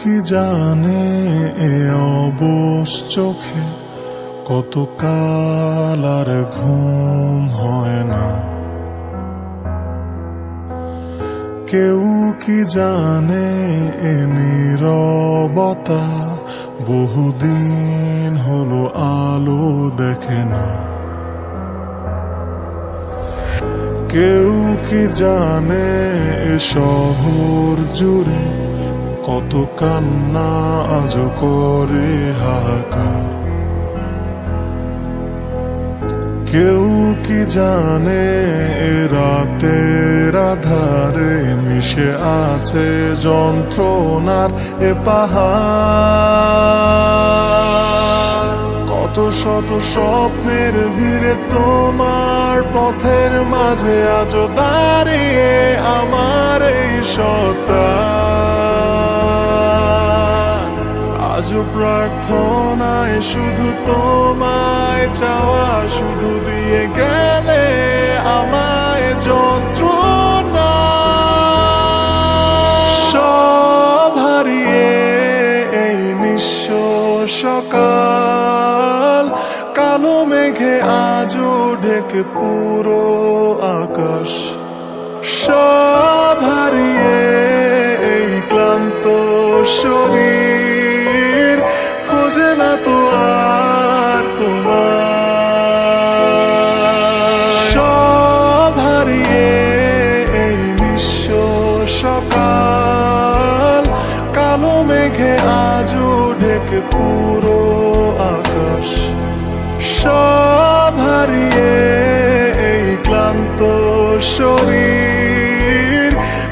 কি জানে এ অবশ চোখে কত কাল আর ঘুম হয় না। কেউ কি জানে এ নীরবতা বহুদিন হলো আলো দেখে না। কেউ কি জানে এ শহর জুড়ে কত কান্না আজ করে হাহাকার। কেউ কি জানে এ রাতের আধারে মিশে আছে যন্ত্রণার এ পাহাড়। কত শত স্বপ্নের ভিড়ে তোমার পথের মাঝে আজও দাঁড়িয়ে আমার এই সত্তা। আজও প্রার্থনায় শুধু তোমায় চাওয়া, শুধু দিয়ে গেলে আমায় যন্ত্রণা। সব হারিয়ে এই নিঃস্ব সকাল, কালো মেঘে আজও ঢেকে পুরো আকাশ। সব হারিয়ে এই ক্লান্ত শরীর খোঁজে না তো আর তোমার। সব হারিয়ে এই নিঃস্ব সকাল, কালো মেঘে আজও ঢেকে পুরো আকাশ। সব হারিয়ে এই ক্লান্ত শরীর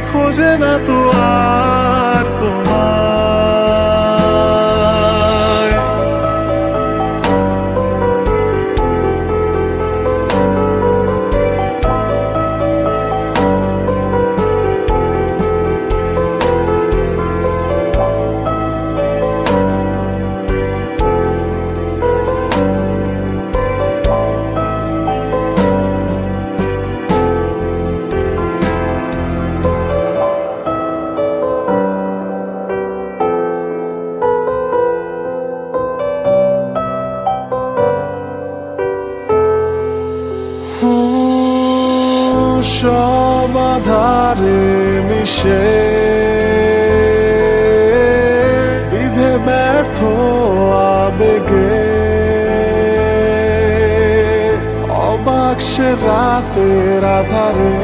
খোঁজে না তো আর তোমার। সব আধারে মিশে বিধে ব্যর্থ আবেগে অবাক সে রাতের আধারে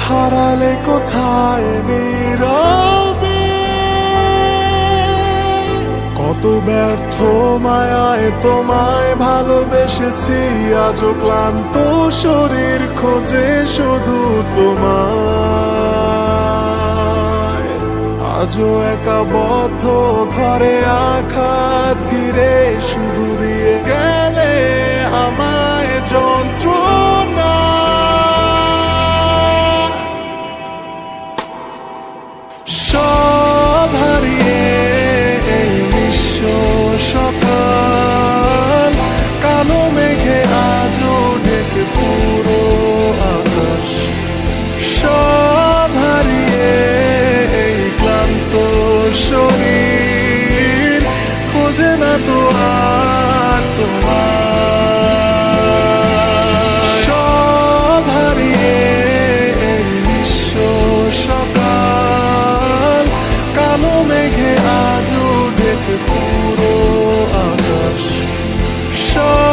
হারালে কোথায় নীরবে। কত ব্যর্থ মায়ায় তোমায় ভালোবেসেছি, আজও ক্লান্ত শরীর খোঁজে শুধু তোমায়। আজও একা বদ্ধ ঘরে আঘাত ঘিরে শুধু দিয়ে গেলে আমায় যন্ত্রণা। সব হারিয়ে এই নিঃস্ব সকাল, কালো মেঘে আজও ঢেকে পুরো আকাশ। সব হারিয়ে এই ক্লান্ত শরীর খোঁজে না তো আর তোমার। সব হারিয়ে এই নিঃস্ব সকাল, কালো মেঘে আজও ঢেকে পুরো আকাশ। সব